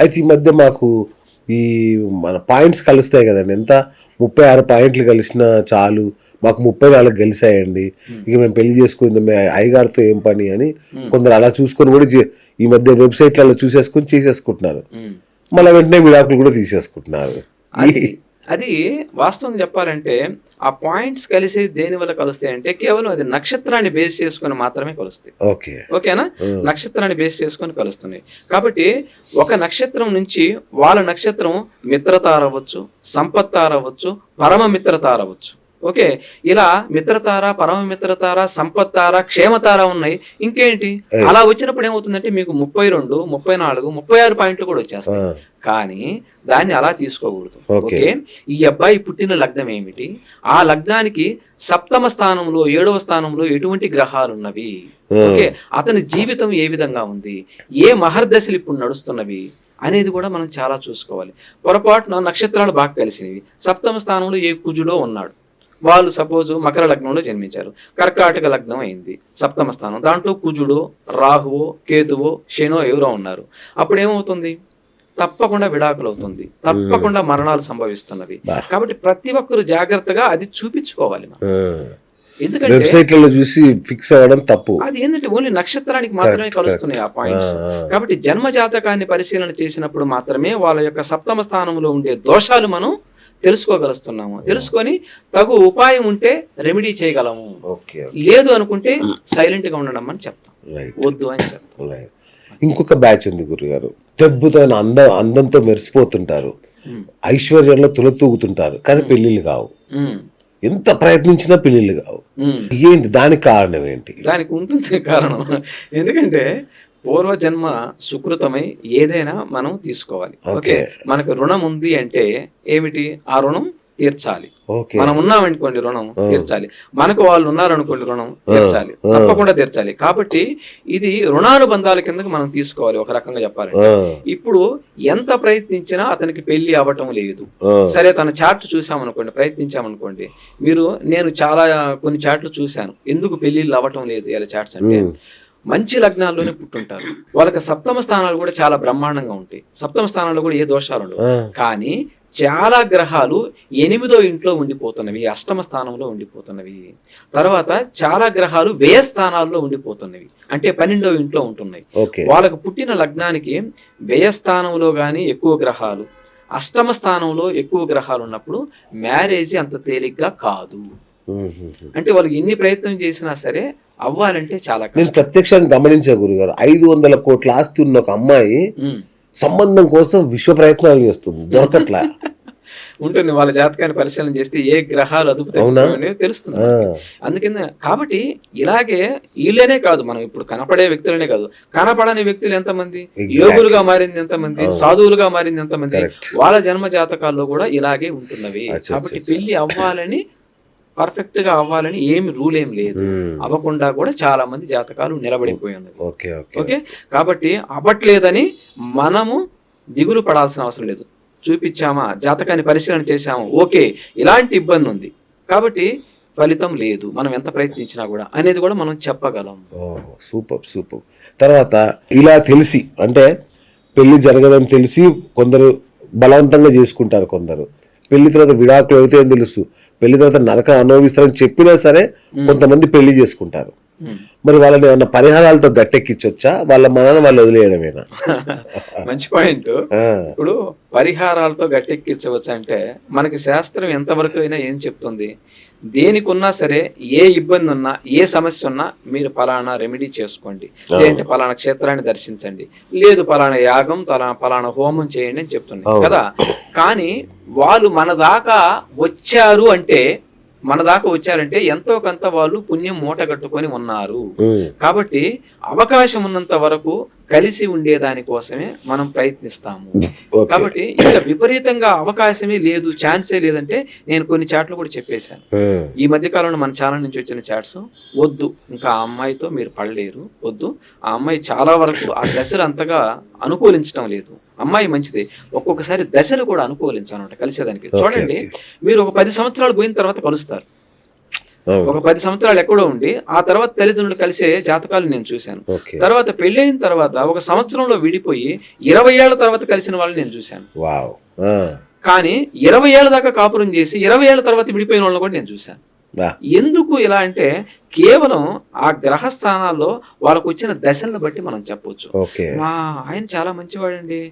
అయితే ఈ మధ్య మాకు ఈ మన పాయింట్స్ కలుస్తాయి కదండి. ఎంత 36 పాయింట్లు కలిసినా చాలు, మాకు 34 గెలిసాయండి, ఇక మేము పెళ్లి చేసుకుంది అయ్యగారితో ఏం పని అని కొందరు అలా చూసుకొని కూడా ఈ మధ్య వెబ్సైట్లలో చూసేసుకొని చేసేసుకుంటున్నారు. మళ్ళీ వెంటనే విడాకులు కూడా తీసేసుకుంటున్నారు. అది వాస్తవం చెప్పాలంటే ఆ పాయింట్స్ కలిసి దేని వల్ల కలుస్తాయి అంటే కేవలం అది నక్షత్రాన్ని బేస్ చేసుకుని మాత్రమే కలుస్తాయి. ఓకేనా? నక్షత్రాన్ని బేస్ చేసుకొని కలుస్తున్నాయి. కాబట్టి ఒక నక్షత్రం నుంచి వాళ్ళ నక్షత్రం మిత్రతార అవ్వచ్చు, సంపత్తార అవ్వచ్చు, పరమ మిత్రతార అవ్వచ్చు. ఓకే, ఇలా మిత్రతార, పరమ మిత్రతార, సంపత్తార, క్షేమతార ఉన్నాయి. ఇంకేంటి అలా వచ్చినప్పుడు ఏమవుతుందంటే మీకు 32, 34, 36 పాయింట్లు కూడా వచ్చేస్తాయి. కానీ దాన్ని అలా తీసుకోకూడదు. ఓకే, ఈ అబ్బాయి పుట్టిన లగ్నం ఏమిటి, ఆ లగ్నానికి సప్తమ స్థానంలో 7వ స్థానంలో ఎటువంటి గ్రహాలు ఉన్నవి, ఓకే, అతని జీవితం ఏ విధంగా ఉంది, ఏ మహర్దశలు ఇప్పుడు నడుస్తున్నవి అనేది కూడా మనం చాలా చూసుకోవాలి. పొరపాటున నక్షత్రాలు బాగా కలిసినవి, సప్తమ స్థానంలో ఏ కుజుడో ఉన్నాడు, వాళ్ళు సపోజ్ మకర లగ్నంలో జన్మించారు, కర్కాటక లగ్నం అయింది సప్తమ స్థానం, దాంట్లో కుజుడో, రాహువో, కేతువో, శనో ఎవరో ఉన్నారు. అప్పుడు ఏమవుతుంది? తప్పకుండా విడాకులు అవుతుంది, తప్పకుండా మరణాలు సంభవిస్తున్నవి. కాబట్టి ప్రతి ఒక్కరు జాగ్రత్తగా అది చూపించుకోవాలి. ఎందుకంటే చూసి ఫిక్స్ అవ్వడం తప్పు. అది ఏంటంటే ఓన్లీ నక్షత్రానికి మాత్రమే కలుస్తున్నాయి ఆ పాయింట్స్. కాబట్టి జన్మ జాతకాన్ని పరిశీలన చేసినప్పుడు మాత్రమే వాళ్ళ యొక్క సప్తమ స్థానంలో ఉండే దోషాలు మనం తెలుసుకోగలుస్తున్నాము. తెలుసుకొని తగు ఉపాయం ఉంటే రెమెడీ చేయగలము, లేదు అనుకుంటే సైలెంట్ గా ఉండడం అని చెప్తాం, వద్దు అని చెప్తాం. ఇంకొక బ్యాచ్ ఉంది గురుగారు, అద్భుతమైన అందంతో మెరిసిపోతుంటారు, ఐశ్వర్యంలో తులతూగుతుంటారు, కానీ పెళ్లిళ్ళు కావు. ఎంత ప్రయత్నించినా పెళ్లిళ్ళు కావు. ఏంటి దానికి కారణం ఏంటి? దానికి ఉంటుంది కారణం. ఎందుకంటే పూర్వజన్మ సుకృతమై ఏదైనా మనం తీసుకోవాలి. ఓకే, మనకు రుణం ఉంది అంటే ఏమిటి? ఆ రుణం తీర్చాలి. మనం ఉన్నామనుకోండి రుణం తీర్చాలి, మనకు వాళ్ళు ఉన్నారనుకోండి రుణం తీర్చాలి, తప్పకుండా తీర్చాలి. కాబట్టి ఇది రుణానుబంధాల కిందకి మనం తీసుకోవాలి ఒక రకంగా చెప్పాలంటే. ఇప్పుడు ఎంత ప్రయత్నించినా అతనికి పెళ్లి అవ్వటం లేదు. సరే, తన చార్ట్ చూసామనుకోండి, ప్రయత్నించామనుకోండి, నేను కొన్ని చార్ట్లు చూశాను, ఎందుకు పెళ్లిళ్ళు అవ్వటం లేదు ఇలా చార్ట్స్ అంటే, మంచి లగ్నాల్లోనే పుట్టుంటారు, వాళ్ళకి సప్తమ స్థానాలు కూడా చాలా బ్రహ్మాండంగా ఉంటాయి, సప్తమ స్థానాల్లో కూడా ఏ దోషాలు ఉండవు. కానీ చాలా గ్రహాలు 8వ ఇంట్లో ఉండిపోతున్నవి, అష్టమ స్థానంలో ఉండిపోతున్నవి, తర్వాత చాలా గ్రహాలు వ్యయ స్థానాల్లో ఉండిపోతున్నవి, అంటే 12వ ఇంట్లో ఉంటున్నాయి. వాళ్ళకు పుట్టిన లగ్నానికి వ్యయ స్థానంలో గానీ ఎక్కువ గ్రహాలు, అష్టమ స్థానంలో ఎక్కువ గ్రహాలు ఉన్నప్పుడు మ్యారేజ్ అంత తేలిగ్గా కాదు. అంటే వాళ్ళు ఎన్ని ప్రయత్నం చేసినా సరే అవ్వాలంటే చాలా నేను ప్రత్యక్షంగా గమనించా గురుగారు. 500 కోట్ల ఆస్తి ఉన్న ఒక అమ్మాయి సంబంధం కోసం విశ్వ ప్రయత్నాలు చేస్తుంది, దొరకట్లా. ఉంటుంది, వాళ్ళ జాతకాన్ని పరిశీలన చేస్తే ఏ గ్రహాలు అదుపు తెలుస్తుంది. అందుకని కాబట్టి ఇలాగే వీళ్ళనే కాదు, మనం ఇప్పుడు కనపడే వ్యక్తులనే కాదు, కనపడని వ్యక్తులు ఎంతమంది, యోగులుగా మారింది ఎంతమంది, సాధువులుగా మారింది ఎంతమంది, వాళ్ళ జన్మ జాతకాల్లో కూడా ఇలాగే ఉంటున్నవి. కాబట్టి పెళ్లి అవ్వాలని, పర్ఫెక్ట్ గా అవ్వాలని ఏమి రూల్ ఏం లేదు, అవ్వకుండా కూడా చాలా మంది జాతకాలు నిలబడిపోయి ఉన్నాయి. ఓకే, కాబట్టి అవ్వట్లేదని మనము దిగులు పడాల్సిన అవసరం లేదు. చూపించామా, జాతకాన్ని పరిశీలన చేశాము, ఓకే ఇలాంటి ఇబ్బంది ఉంది కాబట్టి ఫలితం లేదు, మనం ఎంత ప్రయత్నించినా కూడా అనేది కూడా మనం చెప్పగలం. సూపర్. తర్వాత ఇలా తెలిసి, అంటే పెళ్లి జరగదని తెలిసి కొందరు బలవంతంగా చేసుకుంటారు, కొందరు పెళ్లి తర్వాత విడాకులు అవుతాయని తెలుసు, పెళ్లి తర్వాత నరకం అనుభవిస్తారని చెప్పినా సరే కొంతమంది పెళ్లి చేసుకుంటారు. మరి వాళ్ళని ఏమన్నా పరిహారాలతో గట్టెక్కించొచ్చా, వాళ్ళ మనల్ని వాళ్ళు వదిలేయడమేనా? మంచి పాయింట్. ఇప్పుడు పరిహారాలతో గట్టెక్కించవచ్చు అంటే మనకి శాస్త్రం ఎంతవరకు అయినా ఏం చెప్తుంది, దేనికి ఉన్నా సరే, ఏ ఇబ్బంది ఉన్నా, ఏ సమస్య ఉన్నా మీరు పలానా రెమెడీ చేసుకోండి, లేదంటే పలానా క్షేత్రాన్ని దర్శించండి, లేదు పలానా యాగం, పలానా హోమం చేయండి అని చెప్తుంది కదా. కానీ వాళ్ళు మన దాకా వచ్చారంటే ఎంతో కొంత వాళ్ళు పుణ్యం మూటగట్టుకొని ఉన్నారు. కాబట్టి అవకాశం ఉన్నంత వరకు కలిసి ఉండేదాని కోసమే మనం ప్రయత్నిస్తాము. కాబట్టి ఇంకా విపరీతంగా అవకాశమే లేదు, ఛాన్సే లేదంటే నేను కొన్ని చాట్లు కూడా చెప్పేశాను ఈ మధ్య కాలంలో మన ఛానల్ నుంచి వచ్చిన చాట్స్. వద్దు, ఇంకా ఆ అమ్మాయితో మీరు పడలేరు, వద్దు, ఆ అమ్మాయి చాలా వరకు ఆ దశలు అంతగా అనుకూలించడం లేదు, అమ్మాయి మంచిదే, ఒక్కొక్కసారి దశలు కూడా అనుకూలించాలంట కలిసేదానికి. చూడండి, మీరు ఒక 10 సంవత్సరాలు పోయిన తర్వాత కలుస్తారు, అవును. ఒక 10 సంవత్సరాలు ఎక్కడో ఉండి ఆ తర్వాత తల్లిదండ్రులు కలిసే జాతకాలు నేను చూశాను. ఓకే. తర్వాత పెళ్ళైన తర్వాత ఒక సంవత్సరంలో విడిపోయి 20 ఏళ్ల తర్వాత కలిసిన వాళ్ళని నేను చూశాను. వావ్. ఆ. కానీ 20 ఏళ్ల దాకా కాపురం చేసి 20 ఏళ్ల తర్వాత విడిపోయిన వాళ్ళని కూడా నేను చూశాను. ఆ. ఎందుకు ఇలా అంటే కేవలం ఆ గ్రహ స్థానాల్లో వాళ్ళకు వచ్చిన దశలను బట్టి మనం చెప్పొచ్చు. ఓకే. మా ఆయన చాలా మంచివాడండి,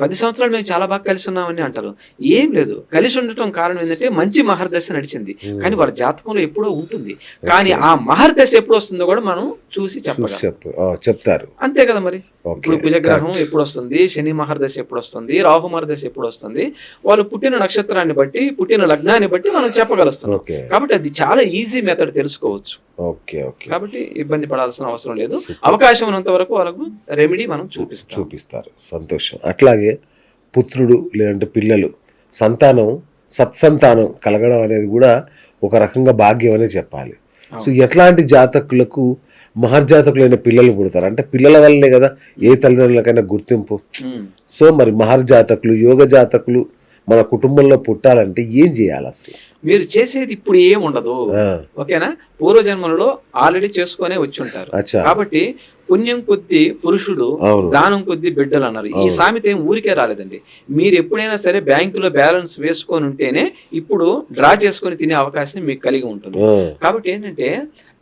10 సంవత్సరాలు మేము చాలా బాగా కలిసి ఉన్నామని అంటారు. ఏం లేదు, కలిసి ఉండటం కారణం ఏంటంటే మంచి మహర్దశ నడిచింది. కానీ వాళ్ళ జాతకంలో ఎప్పుడో ఉంటుంది. కానీ ఆ మహర్దశ ఎప్పుడు వస్తుందో కూడా మనం చూసి చెప్పగలం. చెప్తారు. అంతే కదా మరి. ఓకే. ఇప్పుడు కుజగ్రహం ఎప్పుడు వస్తుంది, శని మహర్దశ ఎప్పుడు వస్తుంది, రాహు మహర్దశ ఎప్పుడు వస్తుంది, వాళ్ళు పుట్టిన నక్షత్రాన్ని బట్టి, పుట్టిన లగ్నాన్ని బట్టి మనం చెప్పగలుస్తున్నాం. ఓకే. కాబట్టి అది చాలా ఈజీ మెథడ్, తెలుసుకోవచ్చు. ఓకే. ఓకే. కాబట్టి ఇబ్బంది పడాల్సిన అవసరం లేదు. అవకాశం ఉన్నంత వరకు వాళ్ళకు రెమెడీ మనం చూపిస్తారు. సంతోషం. అట్లాగే పుత్రుడు లేదంటే పిల్లలు, సంతానం, సత్సంతానం కలగడం అనేది కూడా ఒక రకంగా భాగ్యం అనే చెప్పాలి. సో ఎట్లాంటి జాతకులకు మహర్జాతకులైన పిల్లలు పుడతారు అంటే పిల్లల వల్లనే కదా ఏ తల్లిదండ్రులకైనా గుర్తింపు. సో మరి మహర్జాతకులు, యోగ జాతకులు మన కుటుంబంలో పుట్టాలంటే ఏం చేయాలి అసలు? మీరు చేసేది ఇప్పుడు ఏం ఉండదు. ఓకేనా? పూర్వజన్మలలో ఆల్రెడీ చేసుకునే వచ్చి ఉంటారు. కాబట్టి పుణ్యం కొద్ది పురుషుడు, దానం కొద్ది బిడ్డలు అన్నారు. ఈ సామెత ఏం ఊరికే రాలేదండి. మీరు ఎప్పుడైనా సరే బ్యాంకులో బ్యాలెన్స్ వేసుకొని ఉంటేనే ఇప్పుడు డ్రా చేసుకొని తినే అవకాశం మీకు కలిగి ఉంటుంది. కాబట్టి ఏంటంటే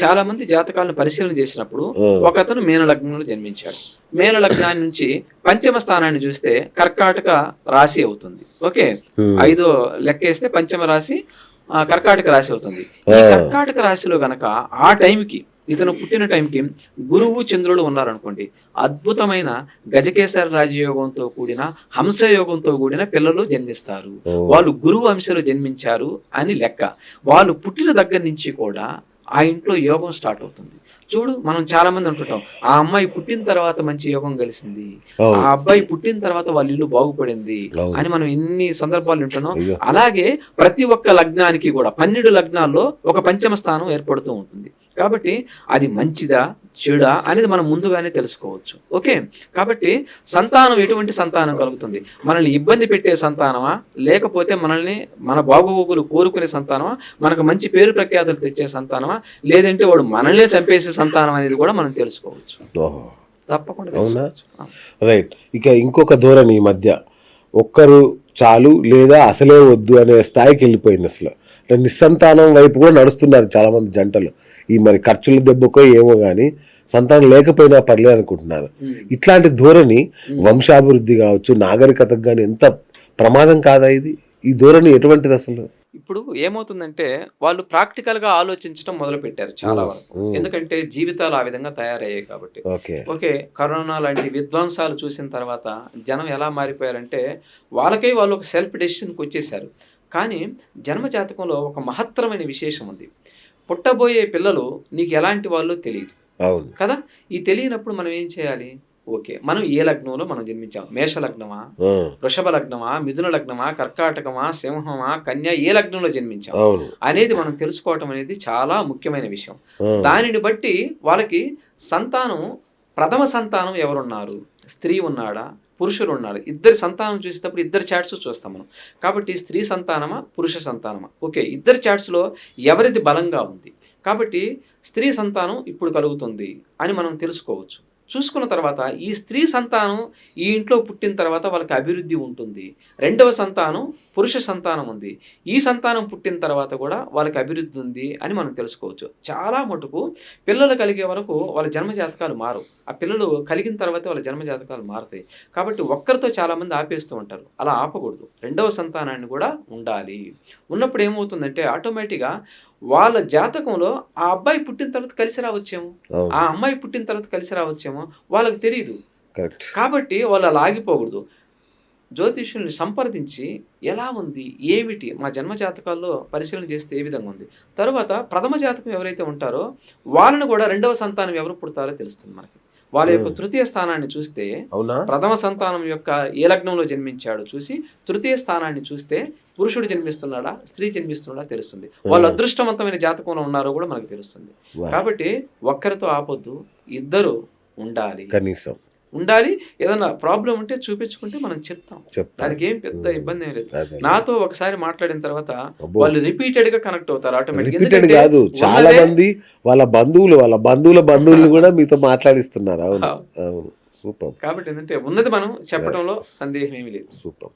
చాలా మంది జాతకాలను పరిశీలన చేసినప్పుడు ఒకతను మీన లగ్నంలో జన్మించాడు. మీన లగ్నాన్ని నుంచి పంచమ స్థానాన్ని చూస్తే కర్కాటక రాశి అవుతుంది. ఓకే, 5వ లెక్కేస్తే పంచమ రాశి కర్కాటక రాశి అవుతుంది. ఈ కర్కాటక రాశిలో గనక ఆ టైంకి, ఇతను పుట్టిన టైంకి గురువు చంద్రుడు ఉన్నారనుకోండి, అద్భుతమైన గజకేసర రాజయోగంతో కూడిన హంసయోగంతో కూడిన పిల్లలు జన్మిస్తారు. వాళ్ళు గురువు అంశలో జన్మించారు అని లెక్క. వాళ్ళు పుట్టిన దగ్గర నుంచి కూడా ఆ ఇంట్లో యోగం స్టార్ట్ అవుతుంది. చూడు, మనం చాలా మంది అంటుంటాం, ఆ అమ్మాయి పుట్టిన తర్వాత మంచి యోగం కలిసింది, ఆ అబ్బాయి పుట్టిన తర్వాత వాళ్ళ ఇల్లు బాగుపడింది అని మనం ఎన్ని సందర్భాలు వింటున్నాం. అలాగే ప్రతి ఒక్క లగ్నానికి కూడా 12 లగ్నాల్లో ఒక పంచమ స్థానం ఏర్పడుతూ ఉంటుంది. కాబట్టి అది మంచిదా చెడా అనేది మనం ముందుగానే తెలుసుకోవచ్చు. ఓకే, కాబట్టి సంతానం ఎటువంటి సంతానం కలుగుతుంది? మనల్ని ఇబ్బంది పెట్టే సంతానమా, లేకపోతే మనల్ని మన బాగోగులు కోరుకునే సంతానమా, మనకు మంచి పేరు ప్రఖ్యాతులు తెచ్చే సంతానమా, లేదంటే వాడు మనల్నే చంపేసే సంతానం అనేది కూడా మనం తెలుసుకోవచ్చు. తప్పకుండా. రైట్. ఇక ఇంకొక ధోరణి ఈ మధ్య ఒక్కరు చాలు లేదా అసలే వద్దు అనే స్థాయికి వెళ్ళిపోయింది. అసలు నిస్సంతానం వైపు కూడా నడుస్తున్నారు చాలా మంది జంటలు. ఈ మరి ఖర్చుల దెబ్బకో ఏమో కానీ సంతానం లేకపోయినా పర్లేదు అనుకుంటున్నారు. ఇట్లాంటి ధోరణి వంశాభివృద్ధి కావచ్చు, నాగరికతకు కానీ ఎంత ప్రమాదం కాదా ఇది? ఈ ధోరణి ఎటువంటిది అసలు? ఇప్పుడు ఏమవుతుందంటే వాళ్ళు ప్రాక్టికల్ గా ఆలోచించడం మొదలు పెట్టారు చాలా వరకు. ఎందుకంటే జీవితాలు ఆ విధంగా తయారయ్యాయి కాబట్టి. ఓకే, కరోనా లాంటి విధ్వంసాలు చూసిన తర్వాత జనం ఎలా మారిపోయారంటే వాళ్ళకై వాళ్ళు ఒక సెల్ఫ్ డెసిషన్కి వచ్చేసారు. కానీ జన్మ జాతకంలో ఒక మహత్తరమైన విశేషం ఉంది. పుట్టబోయే పిల్లలు నీకు ఎలాంటి వాళ్ళు తెలియదు కదా. ఈ తెలియనప్పుడు మనం ఏం చేయాలి? ఓకే, మనం ఏ లగ్నంలో మనం జన్మించాం, మేష లగ్నమా, వృషభ లగ్నమా, మిథున లగ్నమా, కర్కాటకమా, సింహమా, కన్య, ఏ లగ్నంలో జన్మించాం అనేది మనం తెలుసుకోవటం అనేది చాలా ముఖ్యమైన విషయం. దానిని బట్టి వాళ్ళకి సంతానం, ప్రథమ సంతానం ఎవరున్నారు, స్త్రీ ఉన్నాడా, పురుషులు ఉన్నారు, ఇద్దరి సంతానం చూసేటప్పుడు ఇద్దరు చాట్స్ చూస్తాం మనం. కాబట్టి స్త్రీ సంతానమా, పురుష సంతానమా, ఓకే, ఇద్దరు చాట్స్లో ఎవరిది బలంగా ఉంది, కాబట్టి స్త్రీ సంతానం ఇప్పుడు కలుగుతుంది అని మనం తెలుసుకోవచ్చు. చూసుకున్న తర్వాత ఈ స్త్రీ సంతానం ఈ ఇంట్లో పుట్టిన తర్వాత వాళ్ళకి అభివృద్ధి ఉంటుంది. రెండవ సంతానం పురుష సంతానం ఉంది, ఈ సంతానం పుట్టిన తర్వాత కూడా వాళ్ళకి అభివృద్ధి ఉంది అని మనం తెలుసుకోవచ్చు. చాలా మటుకు పిల్లలు కలిగే వరకు వాళ్ళ జన్మజాతకాలు మారు, ఆ పిల్లలు కలిగిన తర్వాత వాళ్ళ జన్మజాతకాలు మారుతాయి. కాబట్టి ఒక్కరితో చాలామంది ఆపేస్తూ ఉంటారు. అలా ఆపకూడదు, రెండవ సంతానాన్ని కూడా ఉండాలి. ఉన్నప్పుడు ఏమవుతుందంటే ఆటోమేటిక్గా వాళ్ళ జాతకంలో ఆ అబ్బాయి పుట్టిన తర్వాత కలిసి రావచ్చేమో, ఆ అమ్మాయి పుట్టిన తర్వాత కలిసి రావచ్చేమో వాళ్ళకి తెలియదు. కాబట్టి వాళ్ళు అలా ఆగిపోకూడదు. జ్యోతిష్యుల్ని సంప్రదించి ఎలా ఉంది, ఏమిటి, మా జన్మ జాతకాల్లో పరిశీలన చేస్తే ఏ విధంగా ఉంది, తర్వాత ప్రథమ జాతకం ఎవరైతే ఉంటారో వాళ్ళని కూడా రెండవ సంతానం ఎవరు పుడతారో తెలుస్తుంది మనకి. వాళ్ళ యొక్క తృతీయ స్థానాన్ని చూస్తే, ప్రథమ సంతానం యొక్క ఏ లగ్నంలో జన్మించాడో చూసి తృతీయ స్థానాన్ని చూస్తే పురుషుడు జన్మిస్తున్నాడా, స్త్రీ జన్మిస్తున్నాడా తెలుస్తుంది. వాళ్ళు అదృష్టవంతమైన జాతకంలో ఉన్నారో కూడా మనకు తెలుస్తుంది. కాబట్టి ఒక్కరితో ఆపొద్దు, ఇద్దరు ఉండాలి. ఉండాలి. ఏదైనా ప్రాబ్లం ఉంటే చూపించుకుంటే మనం చెప్తాం. చెప్తాం. దానికి ఏం పెద్ద ఇబ్బంది ఏం లేదు. అదే. నాతో ఒకసారి మాట్లాడిన తర్వాత అబ్బో. వాళ్ళు రిపీటెడ్ గా కనెక్ట్ అవుతారు ఆటోమేటిక్. రిపీటెడ్ కాదు, చాలా మంది వాళ్ళ బంధువులు కూడా మీతో మాట్లాడిస్తున్నారు. అవును, అవును, సూపర్. కాబట్టి ఏంటంటే ఉన్నది మనం చెప్పడంలో సందేహం ఏమీ లేదు. సూపర్.